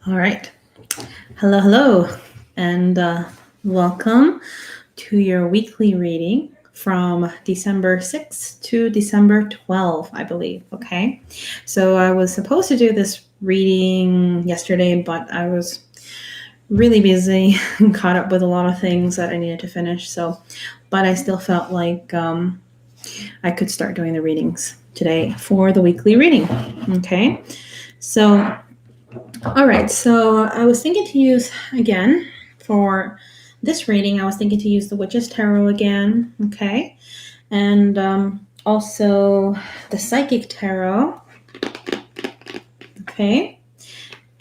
All right. Hello, and welcome to your weekly reading from December 6th to December 12th, I believe. Okay. So I was supposed to do this reading yesterday, but I was really busy and caught up with a lot of things that I needed to finish. But I still felt like I could start doing the readings today for the weekly reading. Okay. So all right, so I was thinking to use again for this reading. I was thinking to use the Witch's Tarot again, okay, and also the Psychic Tarot, okay.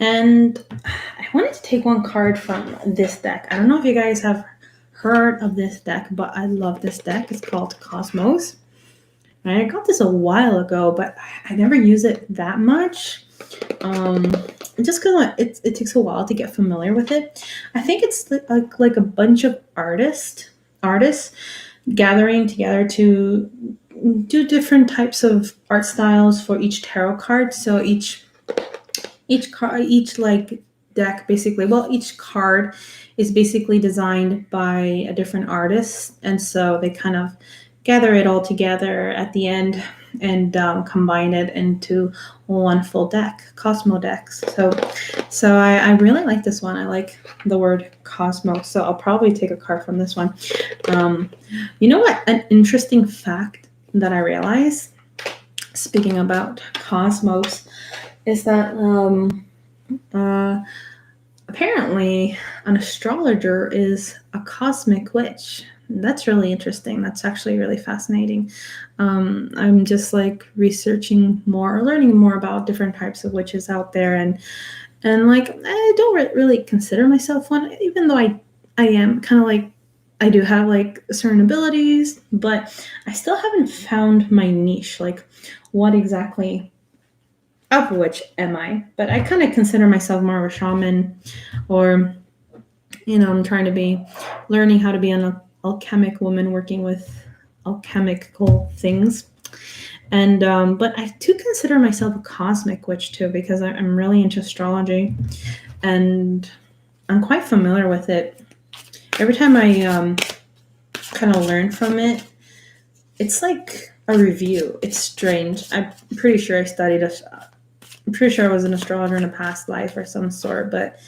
And I wanted to take one card from this deck. I don't know if you guys have heard of this deck, but I love this deck. It's called Cosmos. I got this a while ago, but I never use it that much. Just because it takes a while to get familiar with it. I think it's like a bunch of artists gathering together to do different types of art styles for each tarot card. So each like deck basically, well, each card is basically designed by a different artist, and so they kind of gather it all together at the end and combine it into one full deck, Cosmo decks. So I really like this one. I like the word Cosmo, so I'll probably take a card from this one. You know what? An interesting fact that I realized, speaking about Cosmos, is that apparently an astrologer is a cosmic witch. That's really interesting. That's actually really fascinating. I'm just like researching more or learning more about different types of witches out there, and like I don't really consider myself one, even though I am kind of like I do have like certain abilities, but I still haven't found my niche. Like, what exactly of which am I? But I kind of consider myself more of a shaman, or I'm trying to be learning how to be an alchemic woman working with alchemical things. And but I do consider myself a cosmic witch too, because I'm really into astrology, and I'm quite familiar with it. Every time I kind of learn from it, it's like a review. It's strange. I'm pretty sure I'm pretty sure I was an astrologer in a past life or some sort, but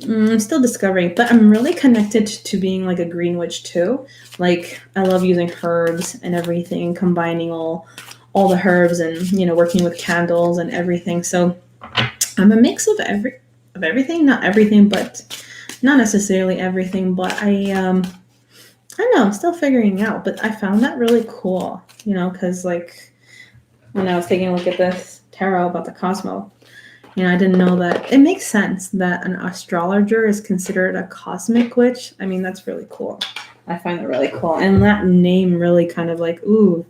I'm still discovering. But I'm really connected to being like a green witch too. Like, I love using herbs and everything, combining all the herbs, and working with candles and everything. So I'm a mix of everything, not everything, but not necessarily everything. But I don't know. I'm still figuring out. But I found that really cool. Because like when I was taking a look at this tarot about the Cosmo, I didn't know that. It makes sense that an astrologer is considered a cosmic witch. I mean, that's really cool. I find that really cool. And that name really kind of like, ooh,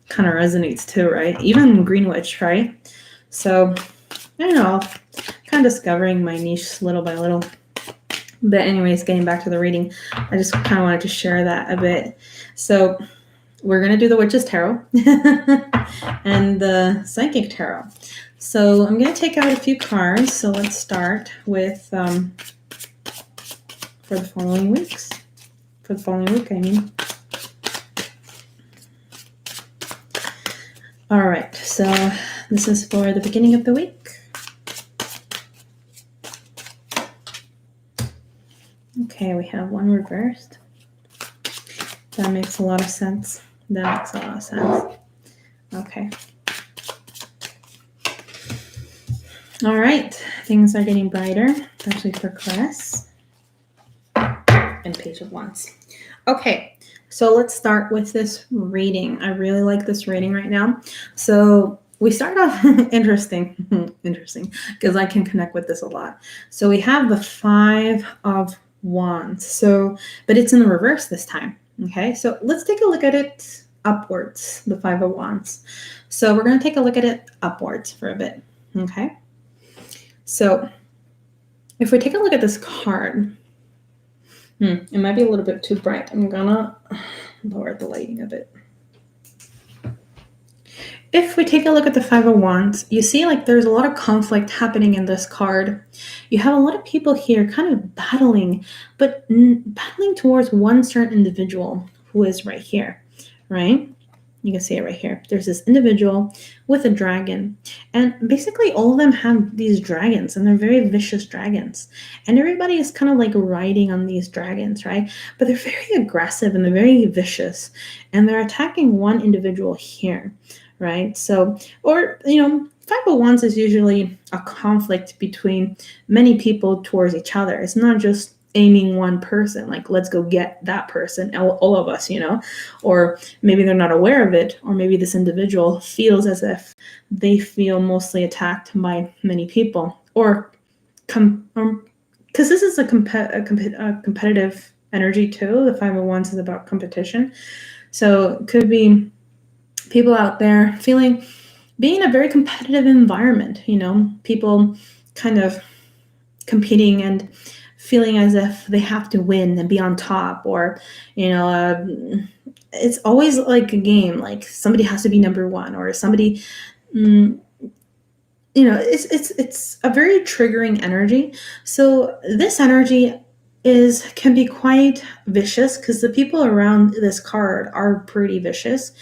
kind of resonates too, right? Even green witch, right? So, I don't know, kind of discovering my niche little by little. But anyways, getting back to the reading, I just kind of wanted to share that a bit. So, we're going to do the Witch's Tarot and the Psychic Tarot. So I'm going to take out a few cards. So let's start with for the following weeks. For the following week, I mean. All right. So this is for the beginning of the week. Okay, we have one reversed. That makes a lot of sense. Okay. All right, things are getting brighter, especially for Chris. And Page of Wands. Okay, so let's start with this reading. I really like this reading right now. So we start off interesting, because I can connect with this a lot. So we have the Five of Wands. So, but it's in the reverse this time. Okay, so let's take a look at it upwards, the Five of Wands. So we're going to take a look at it upwards for a bit. Okay. So if we take a look at this card, it might be a little bit too bright. I'm gonna lower the lighting a bit. if we take a look at the Five of Wands, you see like there's a lot of conflict happening in this card. You have a lot of people here kind of battling, but battling towards one certain individual who is right here, right? You can see it right here. There's this individual with a dragon, and basically all of them have these dragons, and they're very vicious dragons. And everybody is kind of like riding on these dragons, right? But they're very aggressive and they're very vicious, and they're attacking one individual here, right? So, or, Five of Wands is usually a conflict between many people towards each other. It's not just aiming one person, like, let's go get that person, all of us, or maybe they're not aware of it, or maybe this individual feels as if they feel mostly attacked by many people, or because this is a competitive energy too. The Five of Wands is about competition. So it could be people out there being in a very competitive environment, people kind of competing and feeling as if they have to win and be on top, or it's always like a game, like somebody has to be number one, or somebody it's a very triggering energy. So this energy can be quite vicious because the people around this card are pretty vicious.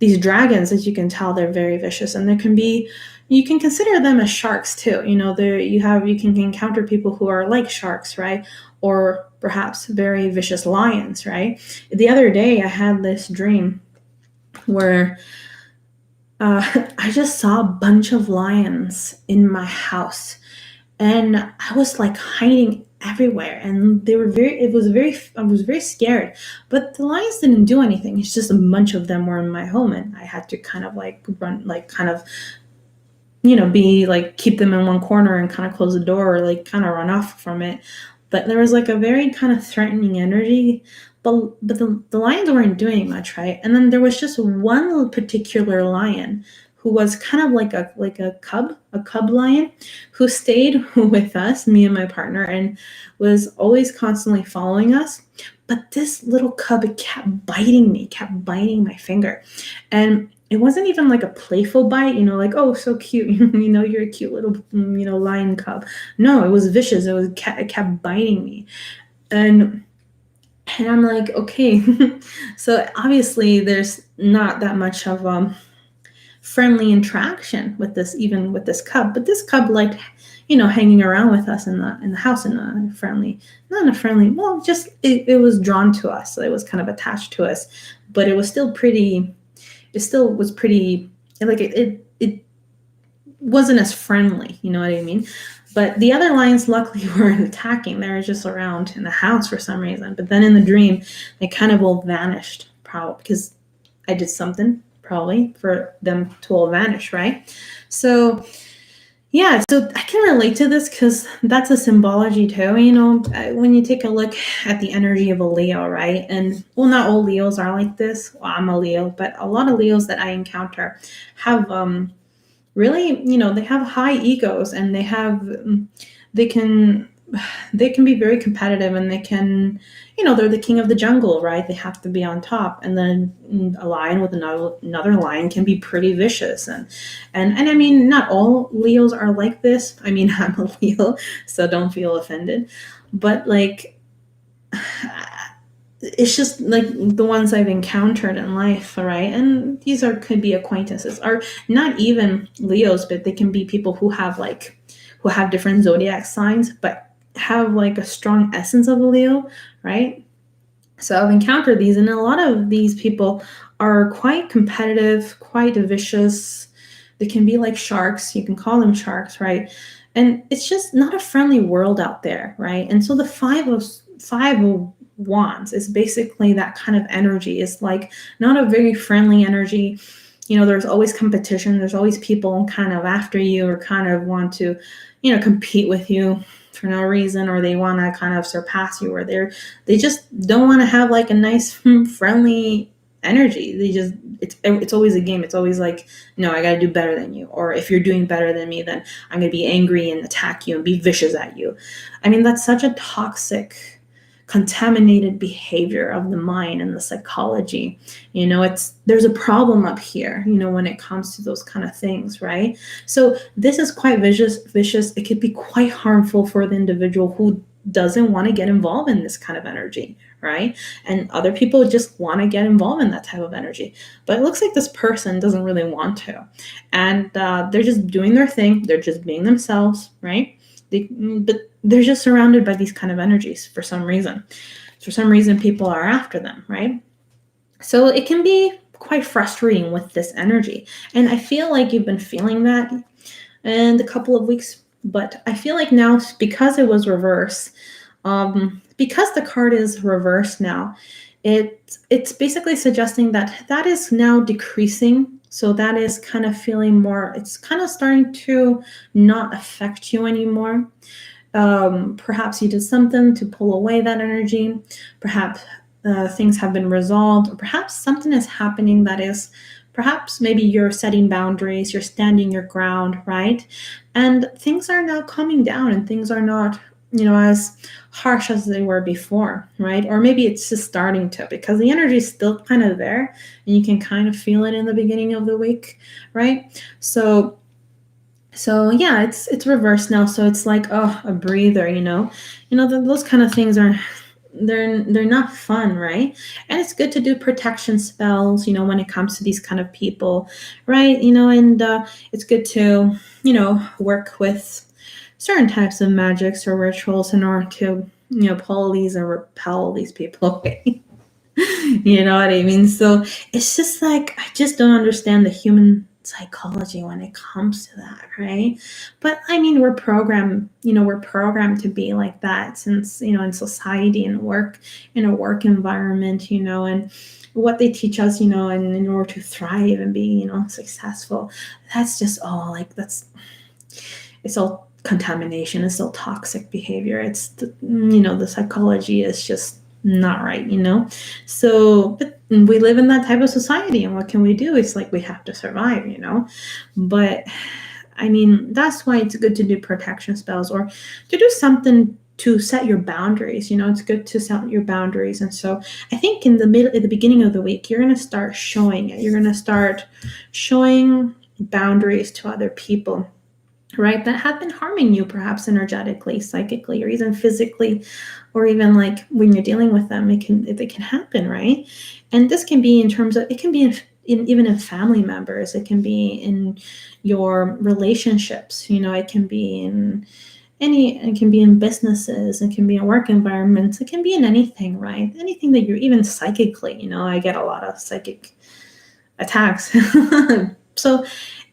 These dragons, as you can tell, they're very vicious, and you can consider them as sharks too. You can encounter people who are like sharks, right? Or perhaps very vicious lions, right? The other day I had this dream where I just saw a bunch of lions in my house, and I was like hiding everywhere, and I was very scared, but the lions didn't do anything. It's just a bunch of them were in my home, and I had to kind of like run, like kind of be like, keep them in one corner and kind of close the door, or like kind of run off from it. But there was like a very kind of threatening energy, but the lions weren't doing much, right? And then there was just one particular lion who was kind of like a cub lion, who stayed with us, me and my partner, and was always constantly following us. But this little cub kept biting my finger, and it wasn't even like a playful bite, like, oh, so cute, you're a cute little, lion cub. No, it was vicious. It kept biting me, and I'm like, okay. So obviously there's not that much of friendly interaction with this cub, but this cub liked, hanging around with us in the house in a friendly, not in a friendly, well, just it was drawn to us, so it was kind of attached to us, but it was still pretty. It still was pretty, like, it wasn't as friendly, you know what I mean? But the other lions luckily weren't attacking. They were just around in the house for some reason. But then in the dream, they kind of all vanished, probably because I did something, probably, for them to all vanish, right? So yeah, so I can relate to this because that's a symbology too. When you take a look at the energy of a Leo, right? And well, not all Leos are like this. Well, I'm a Leo, but a lot of Leos that I encounter have really, they have high egos, and they can be very competitive, and they can, they're the king of the jungle, right? They have to be on top. And then a lion with another lion can be pretty vicious. And I mean, not all Leos are like this. I mean, I'm a Leo, so don't feel offended. But like, it's just like the ones I've encountered in life, right? And these could be acquaintances, or not even Leos, but they can be people who have different zodiac signs, but have like a strong essence of a Leo, right? So I've encountered these, and a lot of these people are quite competitive, quite vicious. They can be like sharks. You can call them sharks, right? And it's just not a friendly world out there, right? And so the five of Wands is basically that kind of energy. It's like not a very friendly energy. There's always competition. There's always people kind of after you, or kind of want to, compete with you for no reason, or they want to kind of surpass you, or they just don't want to have like a nice friendly energy. It's always a game. It's always like, no, I got to do better than you, or if you're doing better than me, then I'm going to be angry and attack you and be vicious at you. I mean, that's such a toxic contaminated behavior of the mind and the psychology. There's a problem up here, when it comes to those kind of things, right? So this is quite vicious. It could be quite harmful for the individual who doesn't want to get involved in this kind of energy, right? And other people just want to get involved in that type of energy. But it looks like this person doesn't really want to. And they're just doing their thing. They're just being themselves, right? But they're just surrounded by these kind of energies for some reason. For some reason, people are after them, right? So it can be quite frustrating with this energy. And I feel like you've been feeling that in a couple of weeks. But I feel like now, because it was reversed, because the card is reversed now, it's basically suggesting that is now decreasing. So that is kind of feeling more, it's kind of starting to not affect you anymore. Perhaps you did something to pull away that energy. Perhaps things have been resolved, or perhaps something is happening that is, perhaps maybe you're setting boundaries, you're standing your ground, right? And things are now coming down and things are not, as harsh as they were before, right? Or maybe it's just starting to, because the energy is still kind of there and you can kind of feel it in the beginning of the week, right? So yeah, it's reversed now. So it's like, a breather, those kind of things are, they're not fun, right? And it's good to do protection spells, when it comes to these kind of people, right? And it's good to, work with certain types of magics or rituals in order to, pull these and repel these people away. You know what I mean? So it's just like, I just don't understand the human psychology when it comes to that, right? But I mean, we're programmed to be like that since, in society and in a work environment, and what they teach us, and in order to thrive and be, successful, that's just all like, it's all contamination. It's all toxic behavior. It's, the psychology is just not right, So, but we live in that type of society, and what can we do? It's like we have to survive, But I mean, that's why it's good to do protection spells or to do something to set your boundaries. It's good to set your boundaries. And so I think at the beginning of the week, you're going to start showing it. You're going to start showing boundaries to other people, right, that have been harming you, perhaps energetically, psychically, or even physically, or even like when you're dealing with them, it can happen, right? And this can be in terms of, it can be even in family members, it can be in your relationships, it can be it can be in businesses, it can be in work environments, it can be in anything, right? Anything that you're, even psychically, I get a lot of psychic attacks. So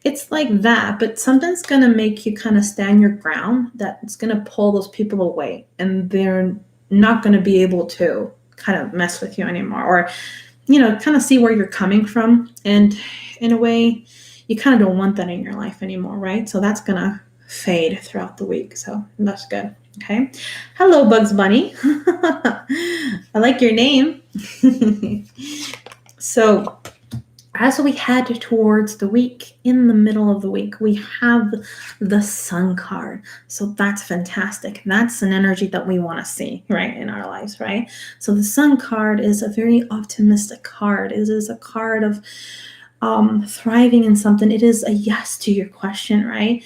it's like that, but something's going to make you kind of stand your ground, that it's going to pull those people away and they're not going to be able to kind of mess with you anymore, or, kind of see where you're coming from. And in a way, you kind of don't want that in your life anymore, right? So that's going to fade throughout the week. So that's good. Okay. Hello, Bugs Bunny. I like your name. So as we head towards the week, in the middle of the week, we have the Sun card. So that's fantastic. That's an energy that we want to see, right, in our lives, right? So the Sun card is a very optimistic card. It is a card of thriving in something. It is a yes to your question, right?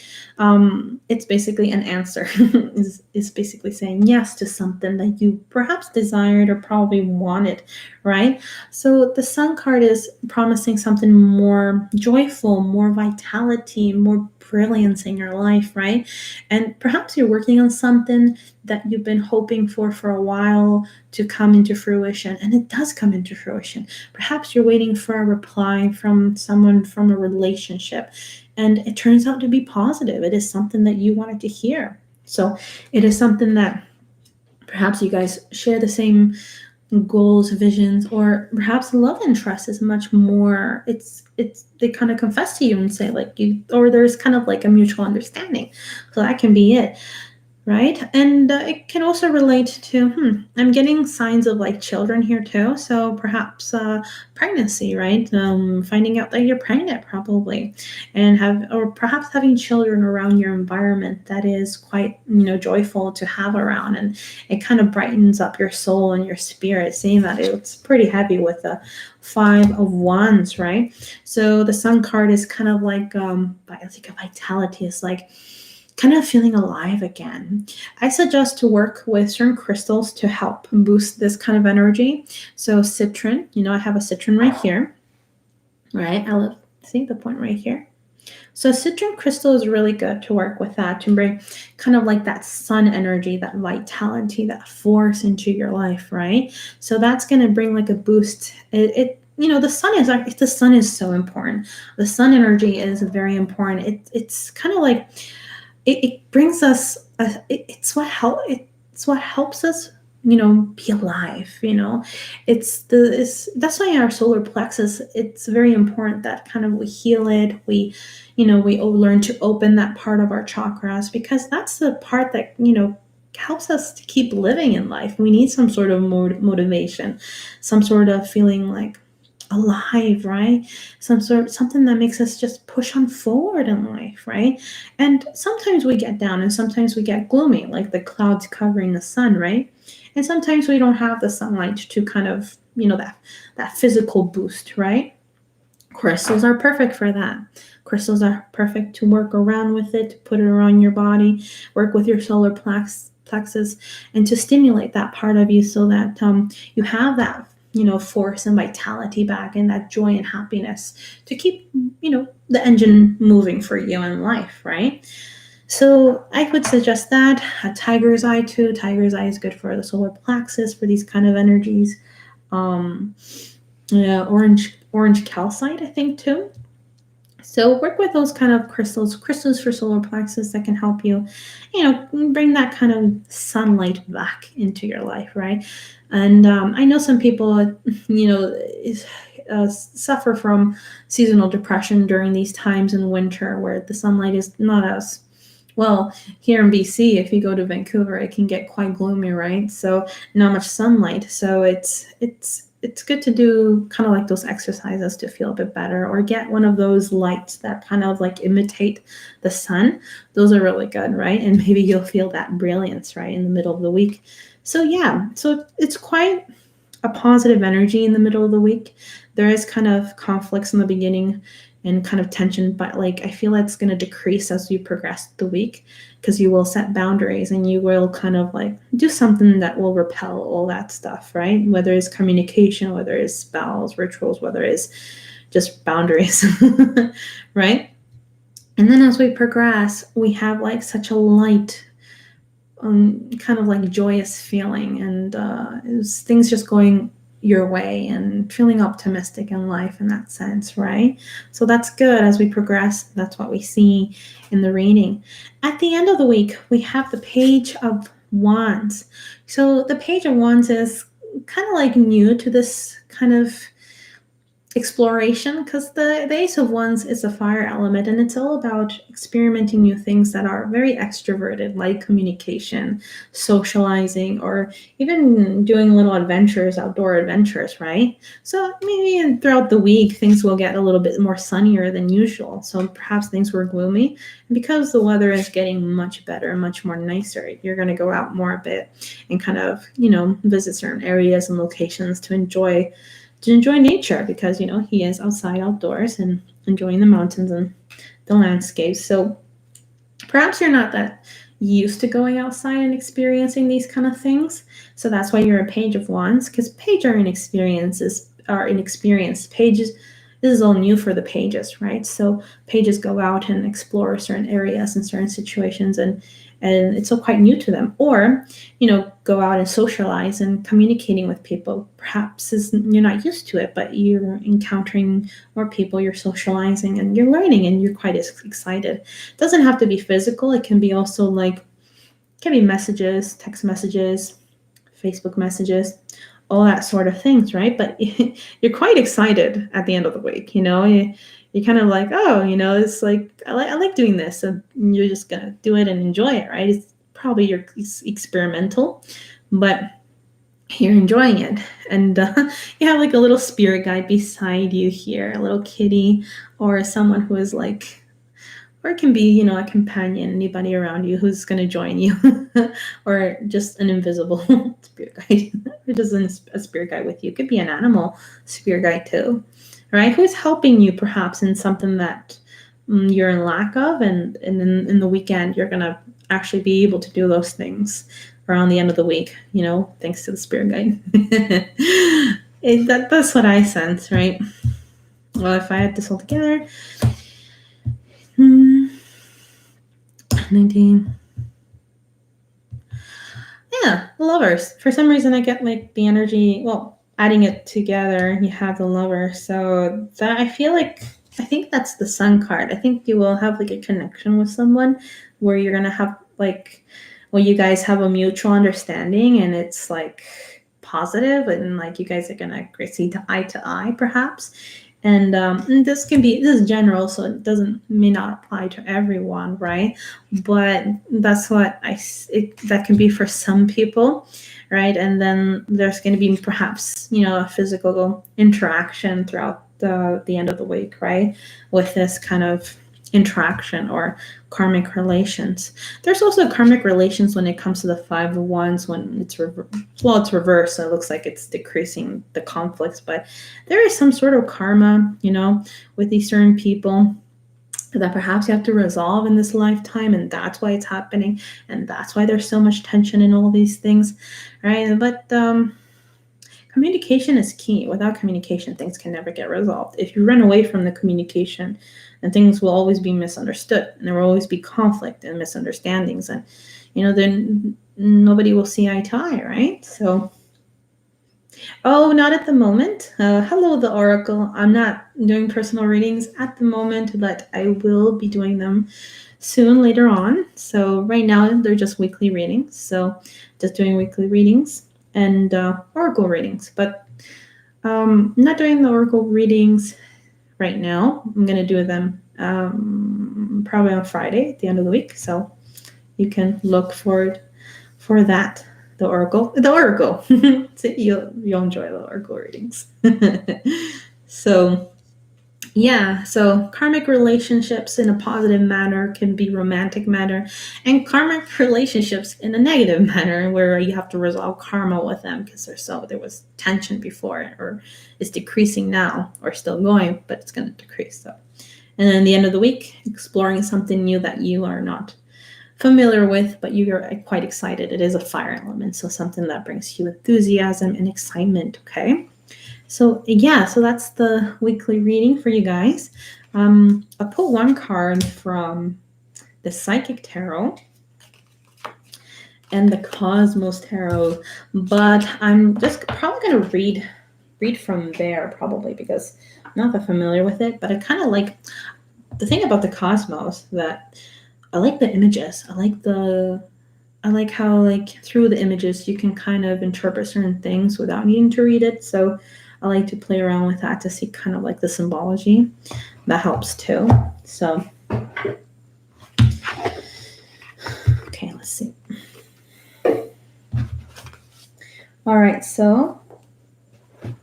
It's basically an answer. is basically saying yes to something that you perhaps desired or probably wanted, right? So the Sun card is promising something more joyful, more vitality, more brilliance in your life, right? And perhaps you're working on something that you've been hoping for a while to come into fruition, and it does come into fruition. Perhaps you're waiting for a reply from someone from a relationship, and it turns out to be positive. It is something that you wanted to hear. So it is something that perhaps you guys share the same goals, visions, or perhaps the love interest is much more, they kind of confess to you and say like you, or there's kind of like a mutual understanding. So that can be it. right? And it can also relate to, I'm getting signs of like children here too. So perhaps pregnancy, right? Finding out that you're pregnant probably, and or perhaps having children around your environment that is quite, joyful to have around. And it kind of brightens up your soul and your spirit, seeing that it's pretty heavy with the Five of Wands, right? So the Sun card is kind of like, like a vitality. It's like, kind of feeling alive again. I suggest to work with certain crystals to help boost this kind of energy. So citron, I have a citron right here, right? I'll see the point right here. So citron crystal is really good to work with that to bring kind of like that sun energy, that vitality, that force into your life, right? So that's going to bring like a boost. The sun is so important. The sun energy is very important. It's kind of like it brings us it's what helps us be alive. That's why our solar plexus, it's very important that kind of we heal it, we learn to open that part of our chakras, because that's the part that helps us to keep living in life. We need some sort of motivation, some sort of feeling like alive, right? Something that makes us just push on forward in life, right? And sometimes we get down and sometimes we get gloomy, like the clouds covering the sun, right? And sometimes we don't have the sunlight to kind of, that physical boost, right? Crystals are perfect for that. Crystals are perfect to work around with it, to put it around your body, work with your solar plexus, and to stimulate that part of you so that you have that force and vitality back, and that joy and happiness to keep the engine moving for you in life, right? So I would suggest that a tiger's eye too. Tiger's eye is good for the solar plexus, for these kind of energies. um yeah, orange calcite, I think, too. So work with those kind of crystals for solar plexus that can help you, bring that kind of sunlight back into your life, right? And I know some people, suffer from seasonal depression during these times in winter where the sunlight is not as well. Here in BC, if you go to Vancouver, it can get quite gloomy, right? So not much sunlight. So it's good to do kind of like those exercises to feel a bit better, or get one of those lights that kind of like imitate the sun. Those are really good, right? And maybe you'll feel that brilliance right in the middle of the week. So yeah, so it's quite a positive energy in the middle of the week. There is kind of conflicts in the beginning and kind of tension, but like I feel it's going to decrease as you progress the week, because you will set boundaries and you will kind of like do something that will repel all that stuff, right? Whether it's communication, whether it's spells, rituals, whether it's just boundaries, right? And then as we progress, we have like such a light, kind of like joyous feeling, and things just going your way and feeling optimistic in life in that sense, right? So that's good as we progress. That's what we see in the reading. At the end of the week, we have the Page of Wands. So the Page of Wands is kind of like new to this kind of exploration, because the Ace of Wands is a fire element, and it's all about experimenting new things that are very extroverted, like communication, socializing, or even doing little adventures, outdoor adventures, right? So maybe throughout the week things will get a little bit more sunnier than usual, so perhaps things were gloomy, and because the weather is getting much better, much more nicer, you're going to go out more a bit and kind of visit certain areas and locations to enjoy nature, because he is outside outdoors and enjoying the mountains and the landscapes. So perhaps you're not that used to going outside and experiencing these kind of things, so that's why you're a Page of Wands, because page are inexperienced pages. This is all new for the pages, right? So pages go out and explore certain areas and certain situations, and it's all quite new to them. Or go out and socialize and communicating with people, perhaps you're not used to it, but you're encountering more people, you're socializing and you're learning, and you're quite excited. It doesn't have to be physical. It can be also like, it can be messages, text messages, Facebook messages, all that sort of things, right? But you're quite excited at the end of the week. You're kind of like, oh, it's like I like doing this, so you're just gonna do it and enjoy it, right? It's probably you're experimental, but you're enjoying it. And you have like a little spirit guide beside you here, a little kitty, or someone who is like, or it can be, a companion, anybody around you who's going to join you, or just an invisible spirit guide, or just a spirit guide with you. It could be an animal spirit guide too, right? Who's helping you perhaps in something that you're in lack of, and in the weekend you're going to actually be able to do those things around the end of the week, thanks to the spirit guide. That's what I sense, right? Well, if I had this all together, 19. Yeah, Lovers. For some reason, I get like the energy. Well, adding it together, you have the Lover. So that I think that's the Sun card. I think you will have like a connection with someone where you're gonna have like, well, you guys have a mutual understanding, and it's like positive, and like you guys are gonna see eye to eye, perhaps. And this is general, so it may not apply to everyone, right? But that's what that can be for some people, right? And then there's going to be perhaps a physical interaction throughout the end of the week, right? With this kind of interaction or karmic relations. There's also karmic relations when it comes to the Five of Wands, when it's reversed, so it looks like it's decreasing the conflicts, but there is some sort of karma, with these certain people that perhaps you have to resolve in this lifetime, and that's why it's happening, and that's why there's so much tension in all these things, right? But communication is key. Without communication, things can never get resolved. If you run away from the communication, then things will always be misunderstood, and there will always be conflict and misunderstandings, and then nobody will see eye to eye, right? So, oh, not at the moment. Hello, the Oracle. I'm not doing personal readings at the moment, but I will be doing them soon later on. So right now they're just weekly readings. So just doing weekly readings and Oracle readings, but not doing the Oracle readings right now. I'm going to do them probably on Friday at the end of the week. So you can look forward for that. The Oracle. So you'll enjoy the Oracle readings. So karmic relationships in a positive manner can be romantic manner, and karmic relationships in a negative manner where you have to resolve karma with them because there was tension before, or it's decreasing now, or still going, but it's going to decrease. So, and then at the end of the week, exploring something new that you are not familiar with, but you're quite excited. It is a fire element, so something that brings you enthusiasm and excitement. Okay. So that's the weekly reading for you guys. I pulled one card from the Psychic Tarot and the Cosmos Tarot, but I'm just probably going to read from there probably because I'm not that familiar with it, but I kind of like the thing about the Cosmos that I like the images. I like how like through the images you can kind of interpret certain things without needing to read it. So I like to play around with that to see kind of like the symbology. That helps too. So, okay, let's see. All right, so I'm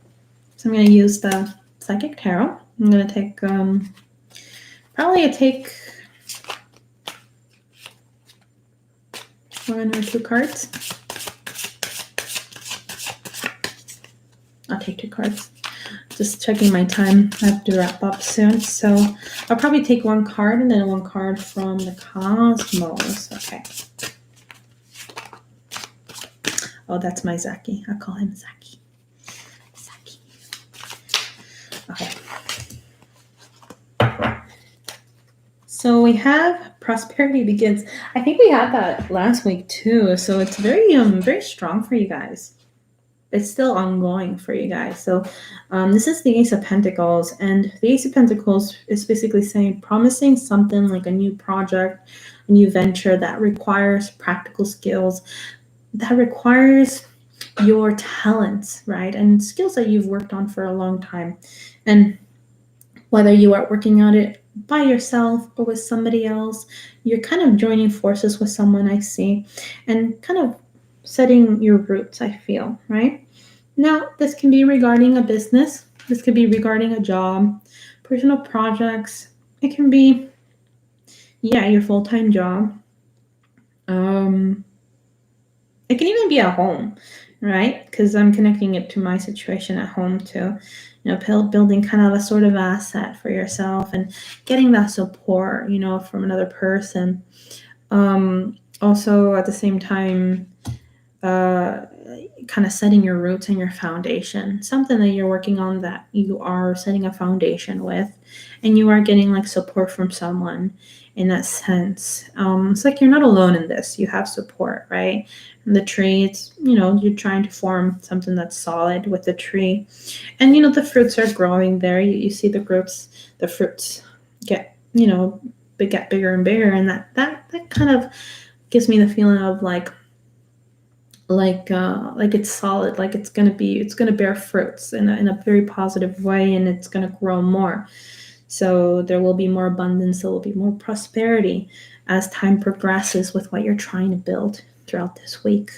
going to use the Psychic Tarot. I'm going to take take 1 or 2 cards. I'll take 2 cards. Just checking my time. I have to wrap up soon. So I'll probably take 1 card and then 1 card from the Cosmos. Okay. Oh, that's my Zaki. I call him Zaki. Zaki. Okay. So we have Prosperity Begins. I think we had that last week too. So it's very very strong for you guys. It's still ongoing for you guys. So this is the Ace of Pentacles, and the Ace of Pentacles is basically saying promising something like a new project, a new venture that requires practical skills, that requires your talents, right? And skills that you've worked on for a long time. And whether you are working on it by yourself or with somebody else. You're kind of joining forces with someone, I see, and kind of setting your roots, I feel, right? Now, this can be regarding a business, this could be regarding a job, personal projects. It can be, yeah, your full time job. Um, it can even be at home, right? Because I'm connecting it to my situation at home too. Building kind of a sort of asset for yourself and getting that support, from another person. Also, at the same time, uh, kind of setting your roots and your foundation, something that you're working on that you are setting a foundation with, and you are getting like support from someone in that sense. It's like you're not alone in this, you have support, right? And the tree, it's, you're trying to form something that's solid with the tree, and the fruits are growing there. You see the fruits get, get bigger and bigger, and that kind of gives me the feeling of like it's solid, like it's gonna bear fruits in a very positive way, and it's gonna grow more. So there will be more abundance, there will be more prosperity as time progresses with what you're trying to build throughout this week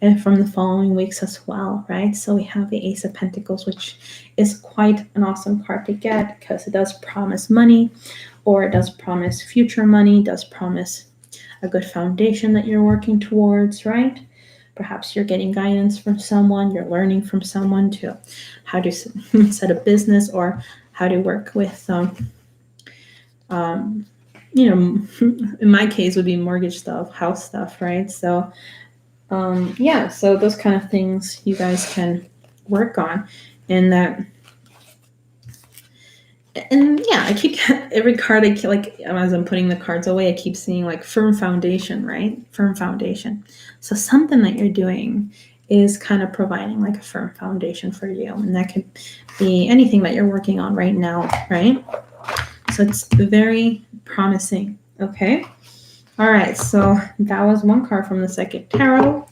and from the following weeks as well, right? So we have the Ace of Pentacles, which is quite an awesome card to get because it does promise money, or it does promise future money, does promise a good foundation that you're working towards, right? Perhaps you're getting guidance from someone, you're learning from someone to how to set a business or how to work with, um, in my case would be mortgage stuff, house stuff, right? So, yeah, so those kind of things you guys can work on. And that, and yeah, I keep every card I keep, like as I'm putting the cards away, I keep seeing like firm foundation, right? Firm foundation. So something that you're doing is kind of providing like a firm foundation for you, and that could be anything that you're working on right now, right? So it's very promising. Okay. All right. So that was one card from the Second Tarot.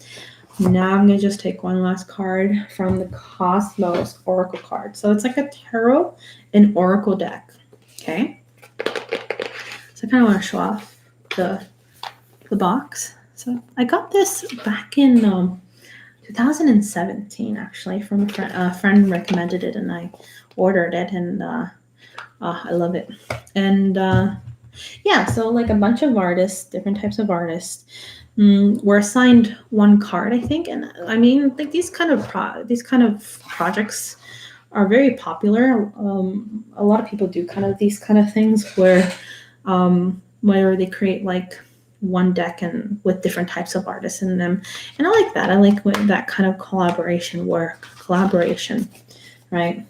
Now I'm going to just take one last card from the Cosmos Oracle card. So it's like a tarot and oracle deck. Okay. So I kind of want to show off the box. So I got this back in 2017, actually, from a friend. A friend recommended it, and I ordered it, and I love it. And yeah, so like a bunch of artists, different types of artists, were assigned one card, I think. And I mean, like these kind of projects are very popular. A lot of people do kind of these kind of things where they create like one deck and with different types of artists in them, and I like that. I like that kind of collaboration, right?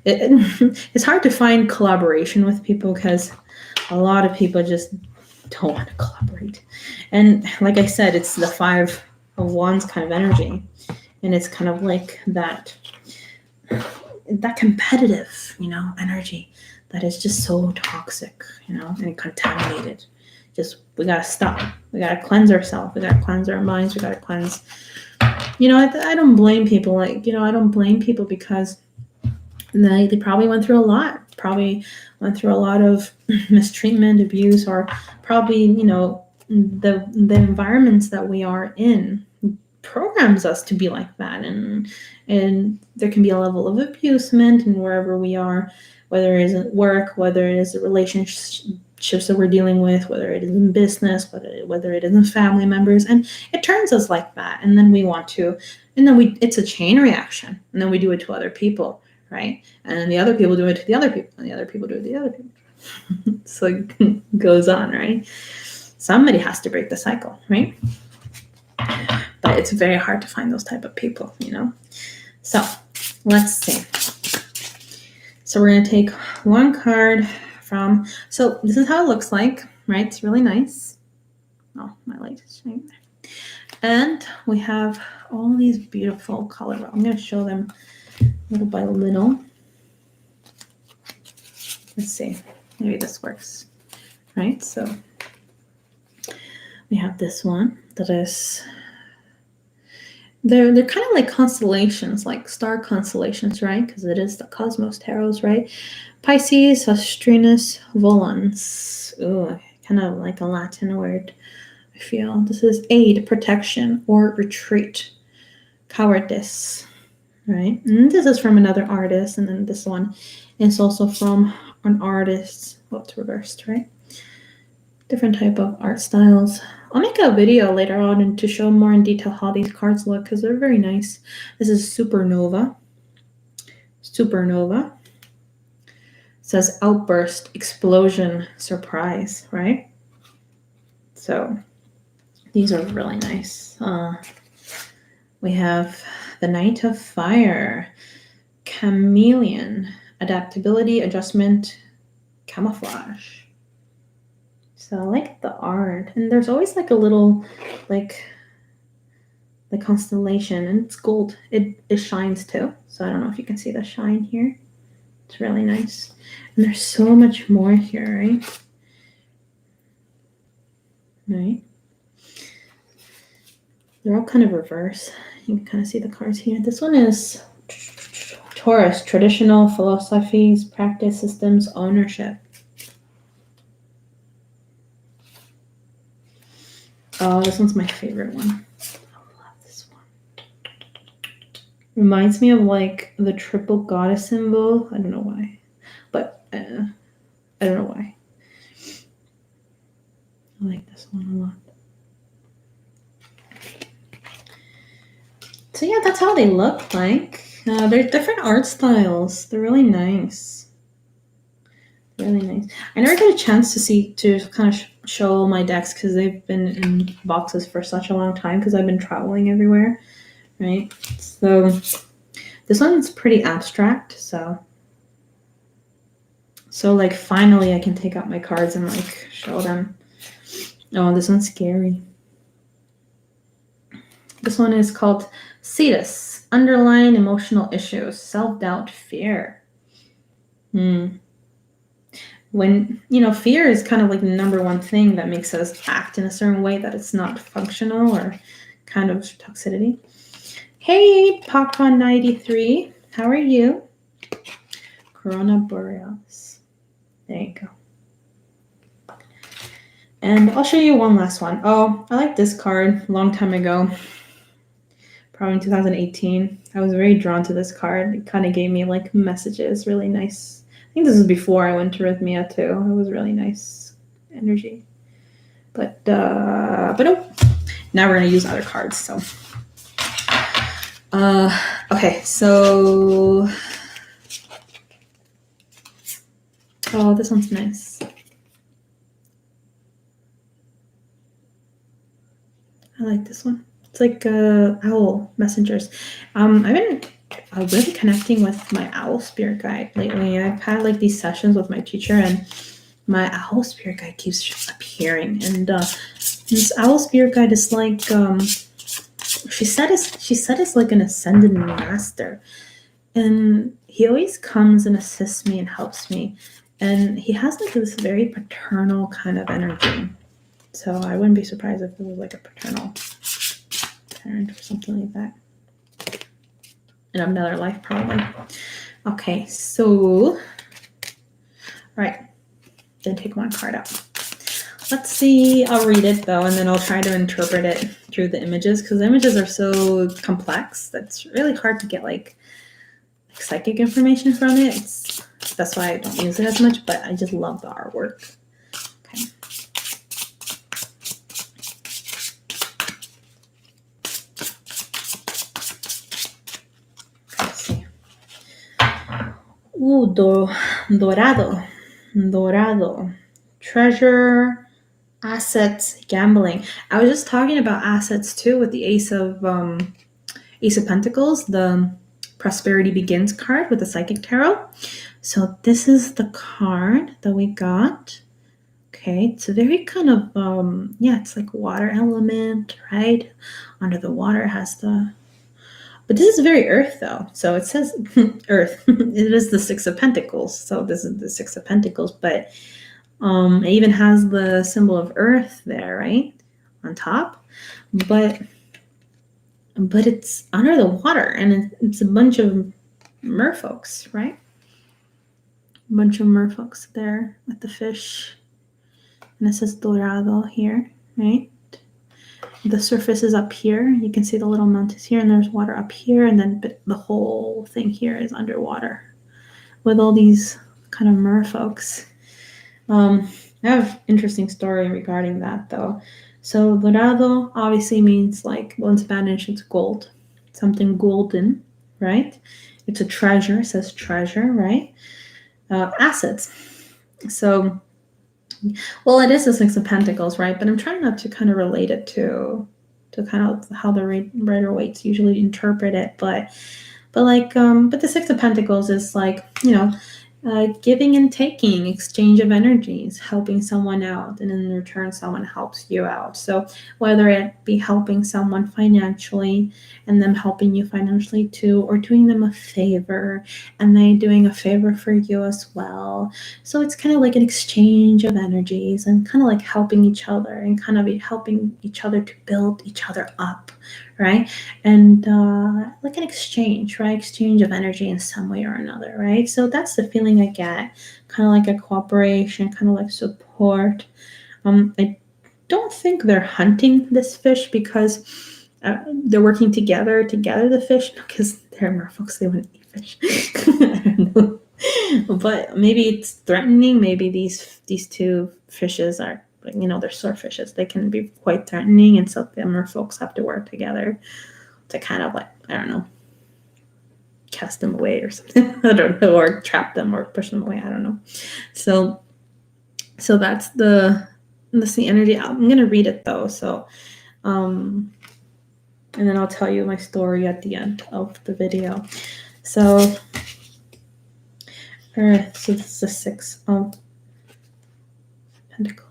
It's hard to find collaboration with people because a lot of people just don't want to collaborate. And like I said, it's the Five of Wands kind of energy, and it's kind of like that competitive, energy that is just so toxic, and contaminated. Just we gotta stop. We gotta cleanse ourselves. We gotta cleanse our minds. We gotta cleanse. I don't blame people. I don't blame people because they probably went through a lot. Probably went through a lot of mistreatment, abuse, or probably the environments that we are in programs us to be like that, and there can be a level of abusement and wherever we are, whether it is at work, whether it is the relationships that we're dealing with, whether it is in business, whether it is in family members, and it turns us like that, and then it's a chain reaction, and then we do it to other people, right? And then the other people do it to the other people, and the other people do it to the other people. So it goes on, right? Somebody has to break the cycle, right? But it's very hard to find those type of people, So let's see. So we're going to take one card from, so this is how it looks like, right? It's really nice. Oh, my light is shining there. And we have all these beautiful colors. I'm going to show them little by little. Let's see. Maybe this works, right? So we have this one that is They're kind of like constellations, like star constellations, right? Because it is the Cosmos Tarots, right? Pisces, Astrinus, Volans. Ooh, kind of like a Latin word, I feel. This is aid, protection, or retreat. Cowardice, right? And this is from another artist, and then this one is also from an artist. Well, it's reversed, right? Different type of art styles. I'll make a video later on and to show more in detail how these cards look because they're very nice. This is Supernova. Supernova. It says outburst, explosion, surprise, right? So these are really nice. We have the Knight of Fire, Chameleon, adaptability, adjustment, camouflage. So I like the art, and there's always like a little like the constellation, and it's gold. It shines too. So I don't know if you can see the shine here. It's really nice. And there's so much more here, right? Right. They're all kind of reverse. You can kind of see the cards here. This one is Taurus, traditional philosophies, practice, systems, ownership. Oh, this one's my favorite one. I love this one. Reminds me of like the triple goddess symbol. I don't know why, but I don't know why. I like this one a lot. So yeah, that's how they look like. They're different art styles. They're really nice. Really nice. I never get a chance to kind of show my decks because they've been in boxes for such a long time because I've been traveling everywhere, right? So this one's pretty abstract. So like finally I can take out my cards and like show them. Oh, this one's scary. This one is called Cetus, underlying emotional issues, self-doubt, fear. When, fear is kind of like the number one thing that makes us act in a certain way that it's not functional or kind of toxicity. Hey, Popcorn93, how are you? Corona Borealis. There you go. And I'll show you one last one. Oh, I like this card a long time ago. Probably in 2018. I was very drawn to this card. It kind of gave me like messages, really nice. I think this is before I went to Rhythmia too. It was really nice energy. But no. Now we're gonna use other cards. So okay, so oh, this one's nice. I like this one. It's like owl messengers. I've been really connecting with my owl spirit guide lately. I've had like these sessions with my teacher, and my owl spirit guide keeps appearing. And this owl spirit guide is like she said it's like an ascended master, and he always comes and assists me and helps me. And he has like this very paternal kind of energy. So I wouldn't be surprised if it was like a paternal parent or something like that. In another life, probably. Okay, so, all right, then take one card out. Let's see, I'll read it though, and then I'll try to interpret it through the images, because the images are so complex that's really hard to get like psychic information from it. That's why I don't use it as much, but I just love the artwork. Okay. Dorado. Treasure, assets, gambling. I was just talking about assets too with the Ace of Pentacles, the Prosperity Begins card with the Psychic Tarot. So this is the card that we got. Okay, it's a very kind of it's like water element, right? Under the water has but this is very earth though. So it says earth. It is the Six of Pentacles. So this is the Six of Pentacles, but it even has the symbol of earth there, right? On top. But but it's under the water, and it's a bunch of merfolks, right? A bunch of merfolks there with the fish, and it says Dorado here, right? The surface is up here. You can see the little mountains here, and there's water up here, and then the whole thing here is underwater with all these kind of merfolks. I have an interesting story regarding that, though. So dorado obviously means, like, well, in Spanish it's gold, something golden, right? It's a treasure. It says treasure, right? Assets. So, well, it is the Six of Pentacles, right? But I'm trying not to kind of relate it to kind of how the Rider Waite usually interpret it, but the Six of Pentacles is like, giving and taking, exchange of energies, helping someone out, and in return, someone helps you out. So whether it be helping someone financially and them helping you financially too, or doing them a favor and they doing a favor for you as well. So it's kind of like an exchange of energies and kind of like helping each other and kind of helping each other to build each other up, right? And like an exchange, right? Exchange of energy in some way or another, right? So that's the feeling I get, kind of like a cooperation, kind of like support. I don't think they're hunting this fish because they're working together to gather the fish, because they're merfolks, they want to eat fish. I don't know. But maybe it's threatening. Maybe these two fishes are, they're swordfishes. They can be quite threatening, and so the merfolks have to work together to kind of, like, I don't know, cast them away or something. I don't know, or trap them or push them away. I don't know. So that's the energy. I'm gonna read it though. So, and then I'll tell you my story at the end of the video. So Earth. So this is the Six of Pentacles.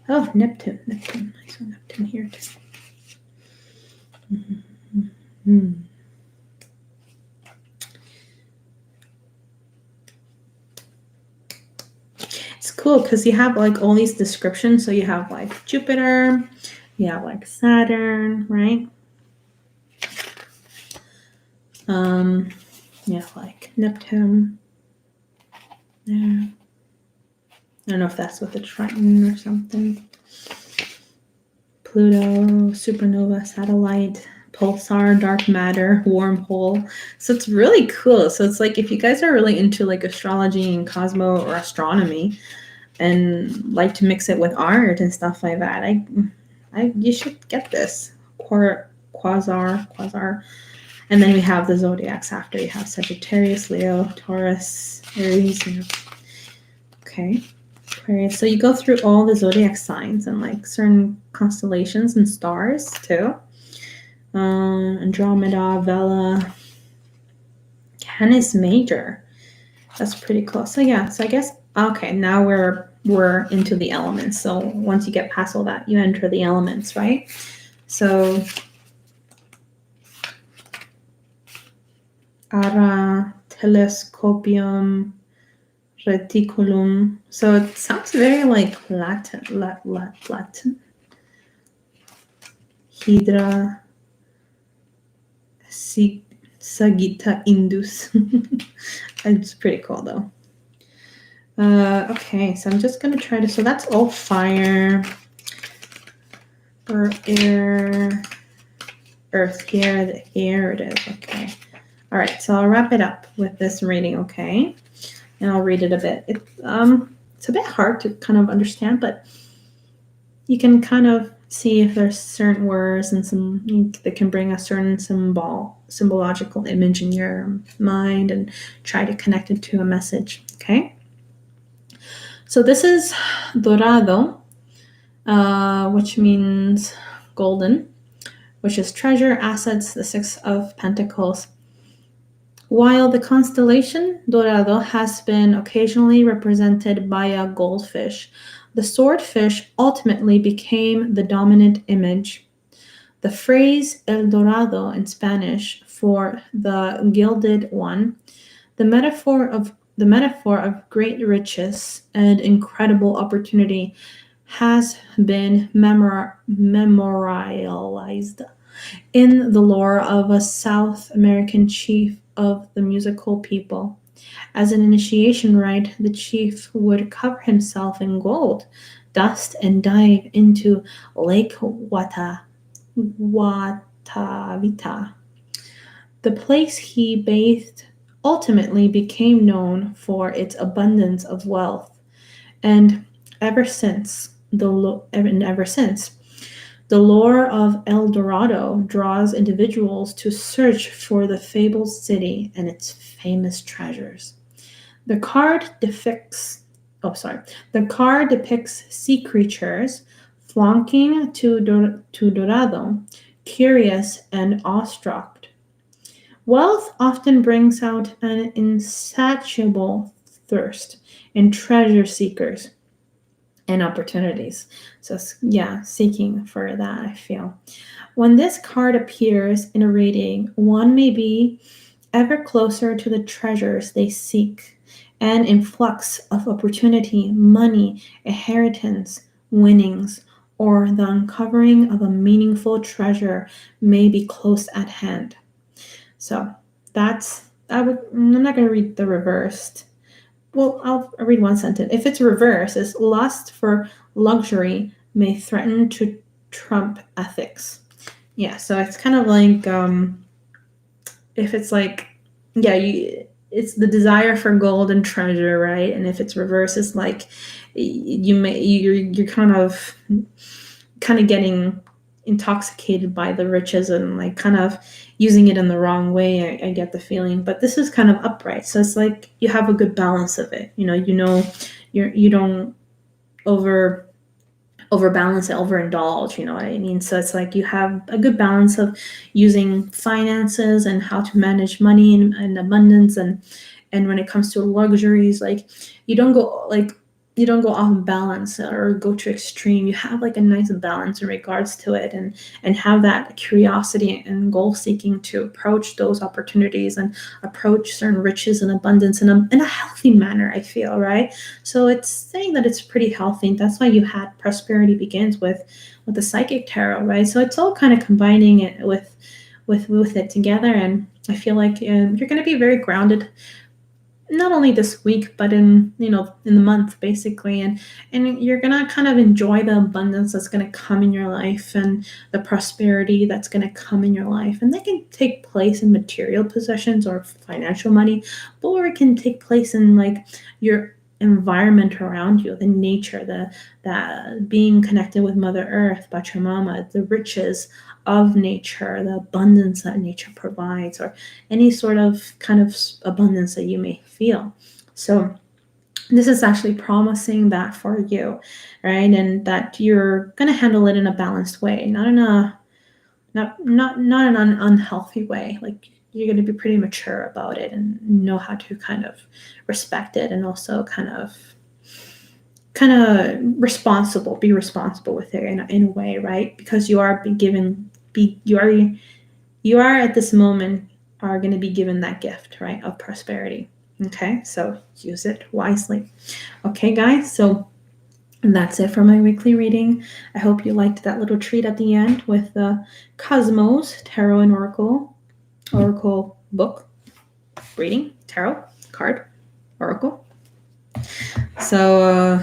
Oh, Neptune. I saw Neptune here too. Mm-hmm. It's cool because you have like all these descriptions. So you have like Jupiter, you have like Saturn, right? You have like Neptune there. I don't know if that's with the Triton or something. Pluto, supernova, satellite, pulsar, dark matter, wormhole. So it's really cool. So it's like, if you guys are really into like astrology and cosmo or astronomy and like to mix it with art and stuff like that, you should get this. Quasar. And then we have the zodiacs after. You have Sagittarius, Leo, Taurus, Aries. Okay. Aquarius. So you go through all the zodiac signs and like certain constellations and stars too. Andromeda, Vela, Canis Major. That's pretty cool. So yeah, so I guess, okay, now we're into the elements. So once you get past all that, you enter the elements, right? So Ara, Telescopium, Reticulum. So it sounds very like Latin. Hydra, Sagitta Indus. It's pretty cool though. Okay, so I'm just gonna try to. So that's all fire, or air, earth here. The air it is. Okay. All right. So I'll wrap it up with this reading. Okay. And I'll read it a bit. It's a bit hard to kind of understand, but you can kind of see if there's certain words and some that can bring a certain symbological image in your mind and try to connect it to a message. Okay. So this is dorado, which means golden, which is treasure, assets, the Six of Pentacles. While the constellation Dorado has been occasionally represented by a goldfish, the swordfish ultimately became the dominant image. The phrase El Dorado in Spanish for the gilded one, the metaphor of great riches and incredible opportunity, has been memorialized In the lore of a South American chief of the musical people, as an initiation rite, the chief would cover himself in gold, dust, and dive into Lake Guatavita. The place he bathed ultimately became known for its abundance of wealth, and ever since ever since the lore of El Dorado draws individuals to search for the fabled city and its famous treasures. The card depicts the card depicts sea creatures flocking to Dorado, curious and awestruck. Wealth often brings out an insatiable thirst in treasure seekers and opportunities. So, yeah, seeking for that, I feel. When this card appears in a reading, one may be ever closer to the treasures they seek, an influx of opportunity, money, inheritance, winnings, or the uncovering of a meaningful treasure may be close at hand. So I'm not going to read the reversed. Well, I'll read one sentence. If it's reversed, it's lust for luxury may threaten to trump ethics. Yeah, so it's kind of like if it's like, yeah, it's the desire for gold and treasure, right? And if it's reversed, it's like you're kind of getting intoxicated by the riches and like kind of using it in the wrong way. I get the feeling, but this is kind of upright, so it's like you have a good balance of it. You don't overbalance it, overindulge. You know what I mean? So it's like you have a good balance of using finances and how to manage money and abundance, and when it comes to luxuries, like you don't go like you don't go off balance or go to extreme. You have like a nice balance in regards to it, and have that curiosity and goal seeking to approach those opportunities and approach certain riches and abundance in a healthy manner, I feel, right? So it's saying that it's pretty healthy. That's why you had prosperity begins with the psychic tarot, right? So it's all kind of combining it with it together, and I feel like you're going to be very grounded, not only this week but in the month basically, and you're gonna kind of enjoy the abundance that's gonna come in your life and the prosperity that's gonna come in your life, and that can take place in material possessions or financial money, or it can take place in like your environment around you, the nature, the being connected with Mother Earth, Pachamama, the riches of nature, the abundance that nature provides, or any sort of kind of abundance that you may feel. So this is actually promising that for you, right? And that you're going to handle it in a balanced way, not in a not in an unhealthy way. Like you're going to be pretty mature about it and know how to kind of respect it, and also kind of be responsible with it in a way, right? Because you are you are at this moment are going to be given that gift, right, of prosperity. Okay, so use it wisely. Okay, guys, so that's it for my weekly reading. I hope you liked that little treat at the end with the Cosmos Tarot and Oracle book reading, tarot card, Oracle. So,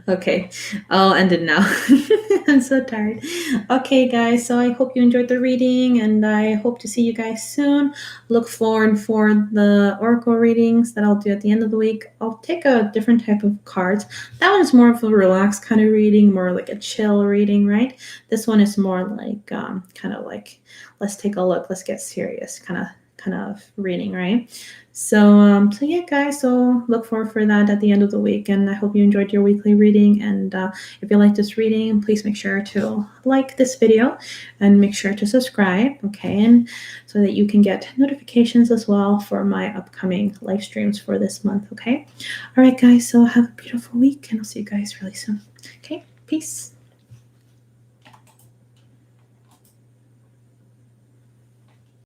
okay, I'll end it now. I'm so tired. Okay, guys, so I hope you enjoyed the reading, and I hope to see you guys soon. Look forward for the Oracle readings that I'll do at the end of the week. I'll take a different type of cards. That one's more of a relaxed kind of reading, more like a chill reading, right? This one is more like kind of like, let's take a look, let's get serious kind of reading, right? So yeah, guys, so look forward for that at the end of the week, and I hope you enjoyed your weekly reading. And if you like this reading, please make sure to like this video and make sure to subscribe, okay, and so that you can get notifications as well for my upcoming live streams for this month, okay? All right, guys, so have a beautiful week, and I'll see you guys really soon. Okay, peace.